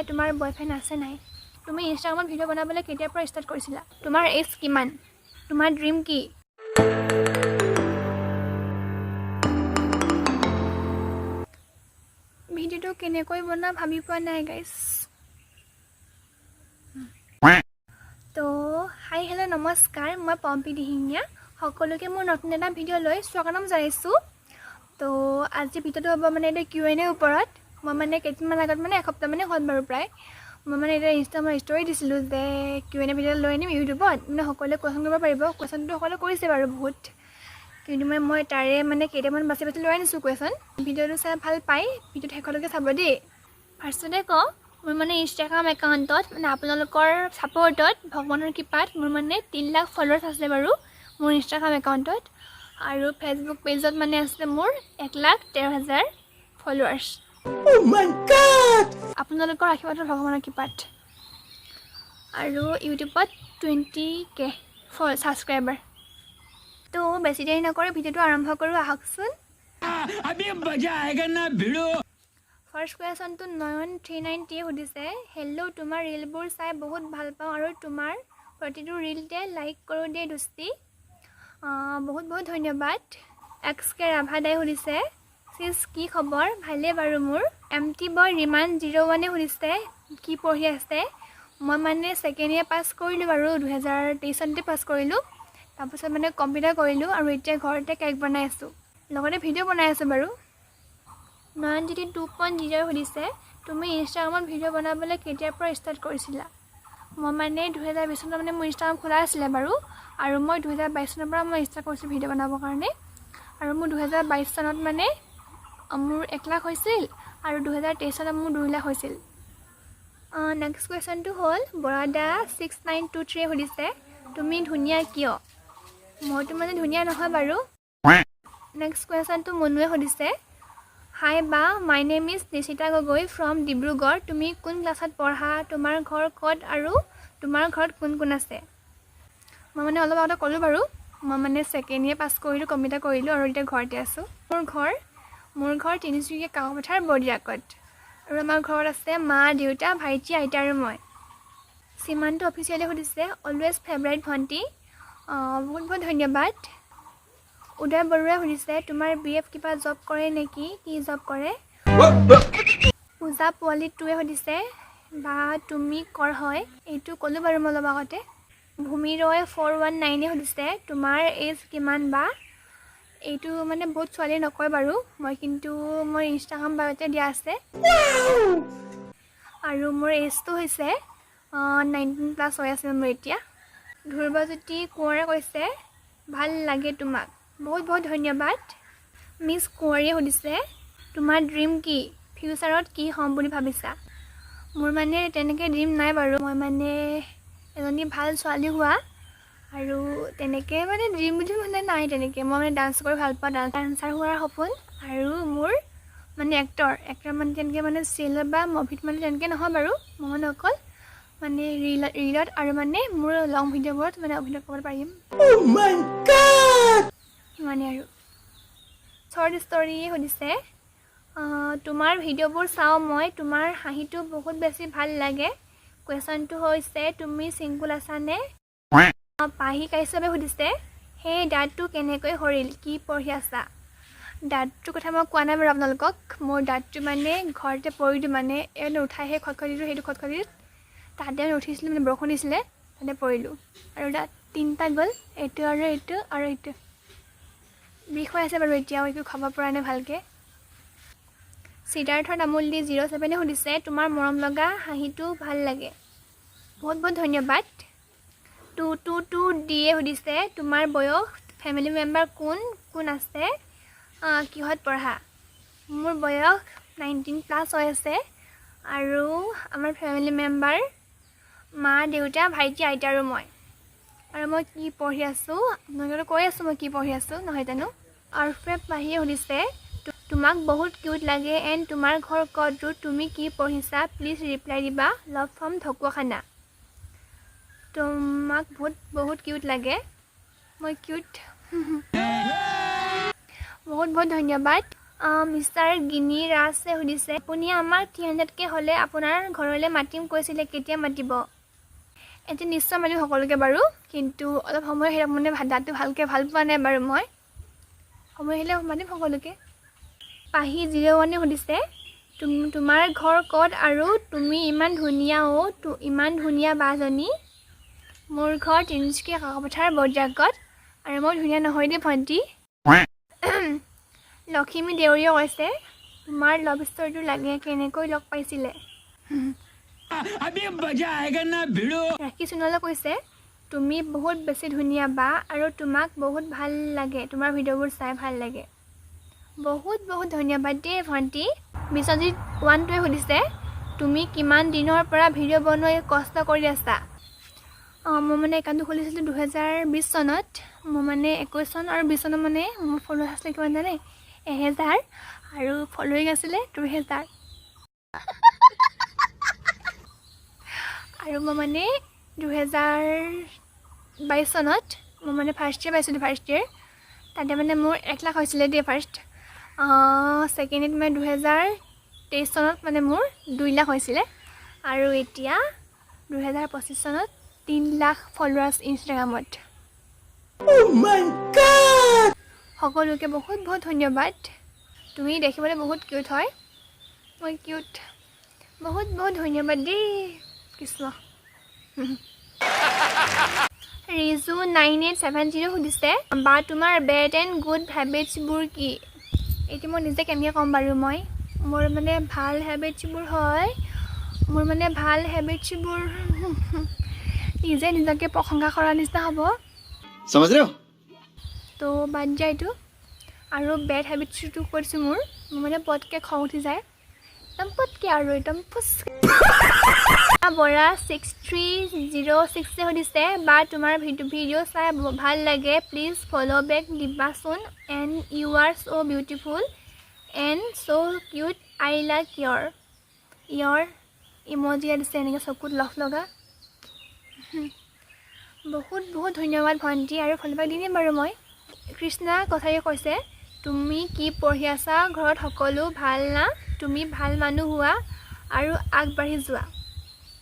তোমাৰ বয়ফ্ৰেণ্ড আছে নাই তুমি ইনষ্টাগ্ৰামত ভিডিঅ' বনাবলৈ কেতিয়াৰ পৰা ষ্টাৰ্ট কৰিছিলা তোমাৰ এজ কিমান তোমাৰ ড্ৰিম কি ভিডিঅ'টো কেনেকৈ বনা ভাবি পোৱা নাই গাইছ তো হাই হেল্ল' নমস্কাৰ মই পম্পী দিহিঙীয়া সকলোকে মোৰ নতুন এটা ভিডিঅ' লৈ স্বাগতম জনাইছোঁ তো আজি ভিডিঅ'টো হ'ব মানে এটা Q&A ওপৰত মই মানে কেইদিনমান আগত মানে এসপ্তাহ মানে হ'ল বাৰু প্ৰায় মই মানে এটা ইনষ্টাগ্ৰামত ষ্টৰি দিছিলোঁ যে Q&A ভিডিঅ' লৈ আনিম ইউটিউবত মানে সকলোৱে কুৱেশ্যন কৰিব পাৰিব কুৱেশ্যনটো সকলোৱে কৰিছে বাৰু বহুত কিন্তু মই তাৰে মানে কেইটামান বাছি বাছি লৈ আনিছোঁ কুৱেশ্যন ভিডিঅ'টো চাই ভাল পাই ভিডিঅ'টো শেষলৈকে চাব দেই ফাৰ্ষ্টতে কওঁ মোৰ মানে ইনষ্টাগ্ৰাম একাউণ্টত মানে আপোনালোকৰ ছাপোৰ্টত ভগৱানৰ কৃপাত মোৰ মানে 3 লাখ ফলোৱাৰ্ছ আছে বাৰু মোৰ ইনষ্টাগ্ৰাম একাউণ্টত আৰু ফেচবুক পেজত মানে আছে মোৰ 1,13,000 ফলোৱাৰ্ছ Oh my God! আপোনালোকৰ আশীৰ্বাদত ভগৱানৰ কৃপাত আৰু ইউটিউবত 20K ছাবস্ক্ৰাইবাৰ তো বেছি দেৰি নকৰি ভিডিঅ'টো আৰম্ভ কৰোঁ আহকচোন ফাৰ্ষ্ট কুৱেশ্যনটো 9390 সুধিছে হেল্ল' তোমাৰ ৰীলবোৰ চাই বহুত ভাল পাওঁ আৰু তোমাৰ প্ৰতিটো ৰীলতে লাইক কৰোঁ দেই দোস্তি বহুত বহুত ধন্যবাদ XK ৰাভাদাই সুধিছে চিজ কি খবৰ ভালে বাৰু মোৰ MT বয় ৰিমান 01 সুধিছে কি পঢ়ি আছে মই মানে ছেকেণ্ড ইয়েৰ পাছ কৰিলোঁ বাৰু 2023 চনতে পাছ কৰিলোঁ তাৰপিছত মানে কম্পিউটাৰ কৰিলোঁ আৰু এতিয়া ঘৰতে কেক বনাই আছোঁ লগতে ভিডিঅ' বনাই আছোঁ বাৰু নয়নজ্যোতি 2.0 সুধিছে তুমি ইনষ্টাগ্ৰামত ভিডিঅ' বনাবলৈ কেতিয়াৰ পৰা ষ্টাৰ্ট কৰিছিলা মই মানে 2020 চনত মানে মোৰ ইনষ্টাগ্ৰাম খোলা আছিলে বাৰু আৰু মই 2022 চনৰ পৰা মই ষ্টাৰ্ট কৰিছোঁ ভিডিঅ' বনাবৰ কাৰণে আৰু মোৰ 2022 চনত মানে মোৰ 1 লাখ হৈছিল আৰু 2023 চনত মোৰ 2 লাখ হৈছিল নেক্সট কুৱেশ্যনটো হ'ল বৰাদা 6923 সুধিছে তুমি ধুনীয়া কিয় মইতো মানে ধুনীয়া নহয় বাৰু নেক্সট কুৱেশ্যনটো মনুৱে সুধিছে হাই বা my name is Nishita Gogoi from Dibrugarh তুমি কোন ক্লাছত পঢ়া তোমাৰ ঘৰ ক'ত আৰু তোমাৰ ঘৰত কোন কোন আছে মই মানে অলপ আগতে ক'লোঁ বাৰু মই মানে ছেকেণ্ড ইয়েৰ পাছ কৰিলোঁ কম্পিউটাৰ কৰিলোঁ আৰু এতিয়া ঘৰতে আছোঁ মোৰ ঘৰ তিনিচুকীয়া কাকপথাৰ বৰদিয়াকত আৰু আমাৰ ঘৰত আছে মা দেউতা ভাইটি আইতা আৰু মই সীমান্ত অফিচিয়েলি সুধিছে অলৱেজ ফেভাৰাইট ভণ্টি বহুত বহুত ধন্যবাদ উদয় বৰুৱাই সুধিছে তোমাৰ BF কিবা জব কৰে নেকি কি জব কৰে পূজা পোৱালি 2 সুধিছে বা তুমি কৰ হয় এইটো ক'লোঁ বাৰু মই অলপ আগতে ভূমি ৰয় 419 সুধিছে তোমাৰ এজ কিমান বা এইটো মানে বহুত ছোৱালী নকয় বাৰু মই কিন্তু মোৰ ইনষ্টাগ্ৰাম বায়'তে দিয়া আছে আৰু মোৰ এজটো হৈছে 19+ হৈ আছে মোৰ এতিয়া ধ্ৰুৱজ্যোতি কোঁৱৰে কৈছে ভাল লাগে তোমাক বহুত বহুত ধন্যবাদ মিছ কোঁৱৰীয়ে সুধিছে তোমাৰ ড্ৰিম কি ফিউচাৰত কি হ'ম বুলি ভাবিছা মোৰ মানে তেনেকৈ ড্ৰিম নাই বাৰু মই মানে এজনী ভাল ছোৱালী হোৱা আৰু তেনেকৈ মানে ড্ৰিম বুলি মানে নাই তেনেকৈ মই মানে ডান্স কৰি ভাল পাওঁ ডান্সাৰ হোৱাৰ সপোন আৰু মোৰ মানে এক্টৰ মানে তেনেকৈ মানে চিৰিয়েলত বা মুভিত মানে তেনেকৈ নহয় বাৰু মই মানে অকল মানে ৰীলত আৰু মানে মোৰ লং ভিডিঅ'বোৰত মানে অভিনয় কৰিব পাৰিম সিমানেই আৰু শ্বৰ্ট ষ্টৰিয়ে সুধিছে তোমাৰ ভিডিঅ'বোৰ চাওঁ মই তোমাৰ হাঁহিটো বহুত বেছি ভাল লাগে কুৱেশ্যনটো হৈছে তুমি ছিংগুল আছানে পাহি কাশ্যপে সুধিছে সেই দাঁতটো কেনেকৈ সৰিল কি পঢ়ি আছা দাঁতটোৰ কথা মই কোৱা নাই বাৰু আপোনালোকক মোৰ দাঁতটো মানে ঘৰতে পৰিলোঁ মানে উঠাই সেই খটখটিটো সেইটো খটখটিত তাতে উঠিছিলোঁ মানে বৰষুণ দিছিলে তাতে পৰিলোঁ আৰু দাঁত 3টা গ'ল এইটো আৰু এইটো আৰু এইটো বিষ হৈ আছে বাৰু এতিয়াও একো খাব পৰা নাই ভালকৈ সিদ্ধাৰ্থ তামুলী 07 সুধিছে তোমাৰ মৰম লগা হাঁহিটো ভাল লাগে বহুত বহুত ধন্যবাদ 222 দিয়ে সুধিছে তোমাৰ বয়স ফেমিলি মেম্বাৰ কোন কোন আছে কিহত পঢ়া মোৰ বয়স 19+ হৈ আছে আৰু আমাৰ ফেমিলি মেম্বাৰ মা দেউতা ভাইটি আইতা আৰু মই কি পঢ়ি আছোঁ আপোনালোকে কৈ আছোঁ মই কি পঢ়ি আছোঁ নহয় জানো আৰফে পাহিয়ে সুধিছে তোমাক বহুত কিউট লাগে এণ্ড তোমাৰ ঘৰ ক'ত তুমি কি পঢ়িছা প্লিজ ৰিপ্লাই দিবা লাভ ফ্ৰম ঢকুৱাখানা তোমাক বহুত কিউট লাগে মই কিউট বহুত বহুত ধন্যবাদ মিষ্টাৰ গিনি ৰাজে সুধিছে আপুনি আমাক 300K হ'লে আপোনাৰ ঘৰলৈ মাতিম কৈছিলে কেতিয়া মাতিব এতিয়া নিশ্চয় মাতিম সকলোকে বাৰু কিন্তু অলপ সময় আহিলে মানে দাঁতটো ভালকৈ ভাল পোৱা নাই বাৰু মই সময় আহিলে মাতিম সকলোকে পাহি 01 সুধিছে তোমাৰ ঘৰ ক'ত আৰু তুমি ইমান ধুনীয়া ইমান ধুনীয়া বাজনী মোৰ ঘৰ তিনিচুকীয়া কাকপথাৰ বৰজাগত আৰু মই ধুনীয়া নহয় দেই ভণ্টি লক্ষ্মী দেউৰীয়ে কৈছে তোমাৰ লাভ ষ্টৰিটো লাগে কেনেকৈ লগ পাইছিলে ৰাখি সোণোৱালে কৈছে তুমি বহুত বেছি ধুনীয়া বা আৰু তোমাক বহুত ভাল লাগে তোমাৰ ভিডিঅ'বোৰ চাই ভাল লাগে বহুত বহুত ধন্যবাদ দেই ভণ্টি বিশ্বজিৎ 12 সুধিছে তুমি কিমান দিনৰ পৰা ভিডিঅ' বনোৱা কষ্ট কৰি আছা মই মানে একাউণ্টটো খুলিছিলোঁ 2020 চনত মই মানে 21 চন আৰু 20 চনত মানে মোৰ ফলোৱাৰ্ছ আছিলে কিমান জানে 1000 আৰু ফলোৱিং আছিলে 2000 আৰু মই মানে 2022 চনত মই মানে ফাৰ্ষ্ট ইয়েৰ পাইছিলোঁ তাতে মানে মোৰ 1 লাখ হৈছিলে দেই ফাৰ্ষ্ট ছেকেণ্ড ইয়েৰত মানে 2023 চনত মানে মোৰ 2 লাখ হৈছিলে আৰু এতিয়া 2025 চনত 3 লাখ ফলোৱাৰ্ছ ইনষ্টাগ্ৰামত সকলোকে বহুত বহুত ধন্যবাদ তুমি দেখিবলৈ বহুত কিউট হয় মই কিউট বহুত বহুত ধন্যবাদ দেই কৃষ্ণ ৰিজু 9870 সুধিছে বা তোমাৰ বেড এণ্ড গুড হেবিটছবোৰ কি এইটো মই নিজে কেনেকৈ ক'ম বাৰু মোৰ মানে ভাল হেবিটছবোৰ হয় মোৰ মানে ভাল হেবিটছবোৰ নিজে নিজকে প্ৰশংসা কৰাৰ নিচিনা হ'ব তো বাদ যায় এইটো আৰু বেড হেবিটছটো কৰিছোঁ মোৰ মানে পটকৈ খং উঠি যায় একদম পটকৈ আৰু একদম বৰা 6306 সুধিছে বা তোমাৰ ভিডিঅ' চাই ভাল লাগে প্লিজ ফ'ল' বেক দিবাচোন and you are so' beautiful and so' cute I like your emoji দিছে এনেকৈ চকুত লগা বহুত বহুত ধন্যবাদ ভণ্টি আৰু ফ'ল' বেক দি দিম বাৰু মই কৃষ্ণা কথাই কৈছে তুমি কি পঢ়ি আছা ঘৰত সকলো ভাল না তুমি ভাল মানুহ হোৱা আৰু আগবাঢ়ি যোৱা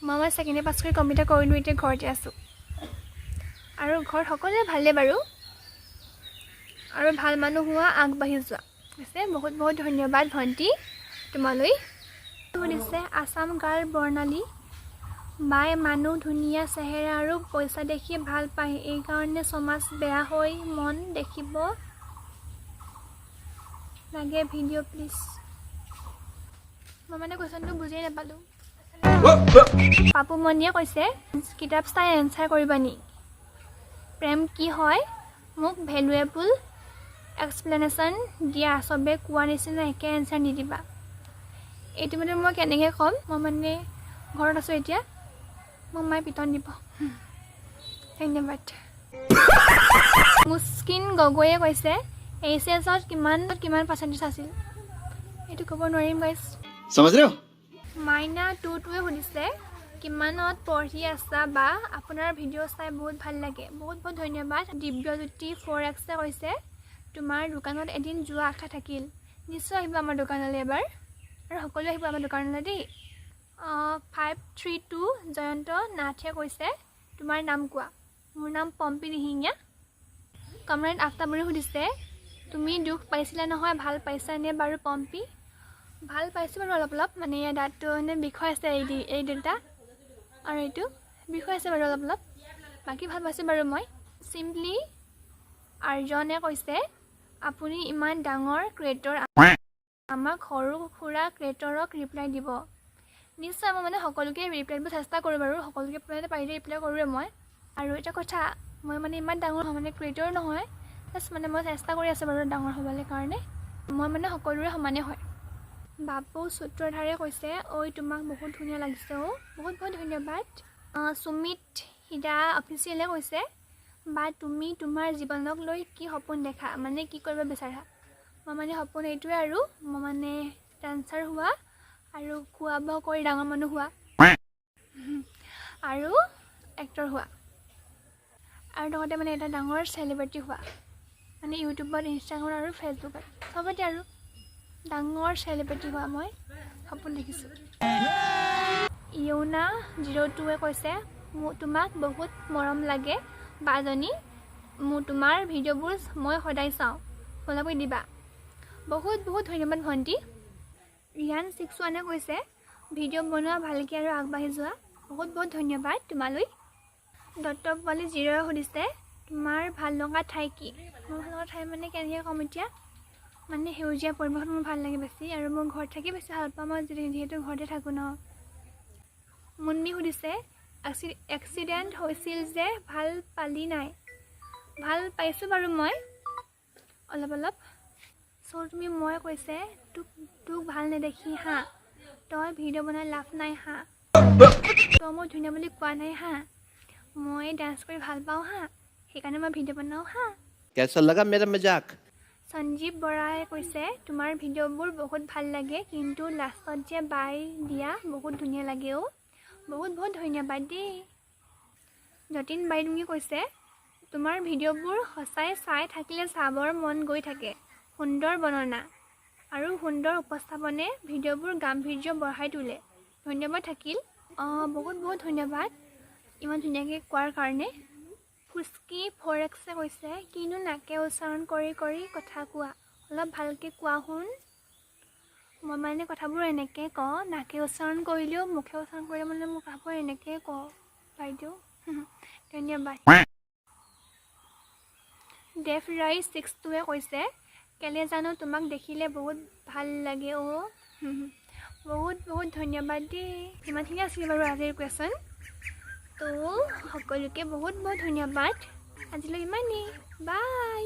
মই ছেকেণ্ড ইয়েৰ পাছ কৰি কম্পিউটাৰ কৰিলোঁ এতিয়া ঘৰতে আছোঁ আৰু ঘৰত সকলোৱে ভালেই বাৰু আৰু ভাল মানুহ হোৱা আগবাঢ়ি যোৱা আছে বহুত বহুত ধন্যবাদ ভণ্টি তোমালৈ সুধিছে আছাম গাৰ্ল বৰ্ণালী বাই মানুহ ধুনীয়া চেহেৰা আৰু পইচা দেখি ভাল পায় এইকাৰণে সমাজ বেয়া হৈ মন দেখিব লাগে ভিডিঅ' প্লিজ মই মানে কুৱেশ্যনটো বুজিয়ে নাপালোঁ পাপুমণিয়ে কৈছে কিতাপ চাই এনচাৰ কৰিবা নি প্ৰেম কি হয় মোক ভেলুৱেবল এক্সপ্লেনেশ্যন দিয়া চবে কোৱা নিচিনা একে এনচাৰ নিদিবা এইটো মানে মই কেনেকৈ ক'ম মই মানে ঘৰত আছোঁ এতিয়া মোক মায়ে পিটন দিব ধন্যবাদ মুস্কিন গগৈয়ে কৈছে এইচএছত কিমান পাৰ্চেণ্টেজ আছিল এইটো ক'ব নোৱাৰিম গাইছ মাইনা 22 সুধিছে কিমানত পঢ়ি আছা বা আপোনাৰ ভিডিঅ' চাই বহুত ভাল লাগে বহুত বহুত ধন্যবাদ দিব্যজ্যোতি 4x কৈছে তোমাৰ দোকানত এদিন যোৱা আশা থাকিল নিশ্চয় আহিব আমাৰ দোকানলৈ এবাৰ আৰু সকলোৱে আহিব আমাৰ দোকানলৈ দেই 532 জয়ন্ত নাথে কৈছে তোমাৰ নাম কোৱা মোৰ নাম পম্পী দিহিঙীয়া কমৰেড আফতাবুৰে সুধিছে তুমি দুখ পাইছিলা নহয় ভাল পাইছানে বাৰু পম্পী ভাল পাইছোঁ বাৰু অলপ মানে ইয়াৰ দাঁতটো মানে বিষয় আছে এই দুটা আৰু এইটো বিষয় আছে বাৰু অলপ বাকী ভাল পাইছোঁ বাৰু মই চিম্পলি আৰ্জনে কৈছে আপুনি ইমান ডাঙৰ ক্ৰিয়েটৰ আমাক সৰু সুৰা ক্ৰিয়েটৰক ৰিপ্লাই দিব নিশ্চয় মই মানে সকলোকে ৰিপ্লাই দিব চেষ্টা কৰোঁ বাৰু সকলোকে মানে পাৰিলে ৰিপ্লাই কৰোঁৱে মই আৰু এটা কথা মই মানে ইমান ডাঙৰ মানে ক্ৰিয়েটৰ নহয় জাষ্ট মানে মই চেষ্টা কৰি আছোঁ বাৰু ডাঙৰ হ'বলৈ কাৰণে মই মানে সকলোৰে সমানে হয় বাপু সূত্ৰধাৰে কৈছে ঐ তোমাক বহুত ধুনীয়া লাগিছে বহুত বহুত ধন্যবাদ সুমিত হিদা অফিচিয়েলে কৈছে বা তুমি তোমাৰ জীৱনক লৈ কি সপোন দেখা মানে কি কৰিব বিচাৰা মই মানে সপোন এইটোৱে আৰু মই মানে ডান্সাৰ হোৱা আৰু খোৱা বোৱা কৰি ডাঙৰ মানুহ হোৱা আৰু এক্টৰ হোৱা আৰু লগতে মানে এটা ডাঙৰ চেলিব্ৰিটি হোৱা মানে ইউটিউবত ইনষ্টাগ্ৰামত আৰু ফেচবুকত চবতে আৰু ডাঙৰ চেলিব্ৰিটি হোৱা মই সপোন দেখিছোঁ। ইউনা 02 কৈছে তোমাক বহুত মৰম লাগে বাজনী, তোমাৰ ভিডিঅ'বোৰ মই সদায় চাওঁ, ফ'ল' কৰি দিবা। বহুত বহুত ধন্যবাদ ভণ্টি। ৰিয়ান 61 কৈছে ভিডিঅ' বনোৱা ভালকৈ আৰু আগবাঢ়ি যোৱা, বহুত বহুত ধন্যবাদ তোমালৈ। দত্তক পোৱালি 0 সুধিছে তোমাৰ ভাল লগা ঠাই কি? মোৰ ভাল লগা ঠাই মানে কেনেকৈ ক'ম এতিয়া, মানে সেউজীয়া পৰিৱেশত মোৰ ভাল লাগে বেছি, আৰু মোৰ ঘৰত থাকি বেছি ভাল পাওঁ মই, যিহেতু ঘৰতে থাকোঁ ন। মুন্নি সুধিছে এক্সিডেণ্ট হৈছিল যে ভাল পালি নাই? ভাল পাইছোঁ বাৰু মই অলপ অলপ। চ' তুমি মই কৈছে তোক ভাল নেদেখি হা, তই ভিডিঅ' বনাই লাভ নাই হা, তই মই ধুনীয়া বুলি কোৱা নাই হা, মই ডান্স কৰি ভাল পাওঁ হা, সেইকাৰণে মই ভিডিঅ' বনাওঁ হা। कैसा लगा मेरा मजाक? সঞ্জীৱ বৰাই কৈছে তোমাৰ ভিডিঅ'বোৰ বহুত ভাল লাগে, কিন্তু লাষ্টত যে বাই দিয়া বহুত ধুনীয়া লাগে অ', বহুত বহুত ধন্যবাদ দেই। যতীন বাইদুঙি কৈছে তোমাৰ ভিডিঅ'বোৰ সঁচাই চাই থাকিলে চাবৰ মন গৈ থাকে, সুন্দৰ বৰ্ণনা আৰু সুন্দৰ উপস্থাপনে ভিডিঅ'বোৰ গাম্ভীৰ্য বঢ়াই তোলে, ধন্যবাদ থাকিল। বহুত বহুত ধন্যবাদ ইমান ধুনীয়াকৈ কোৱাৰ কাৰণে। ফুচকি 4x কৈছে কিনো নাকে উচ্চাৰণ কৰি কৰি কথা কোৱা, অলপ ভালকৈ কোৱা শুন। মই মানে কথাবোৰ এনেকৈ কওঁ, নাকে উচ্চাৰণ কৰিলেও মুখে উচ্চাৰণ কৰিলে মানে মোৰ কথাবোৰ এনেকৈ কওঁ বাইদেউ। ধন্যবাদ। ডেফ ৰাইজ 62 কৈছে কেলে জানো তোমাক দেখিলে বহুত ভাল লাগে অ'। বহুত বহুত ধন্যবাদ দেই। ইমানখিনি আছিল বাৰু আজিৰ কুৱেশ্যন। তো সকলোকে বহুত বহুত ধন্যবাদ, আজিলৈ ইমানেই, বাই।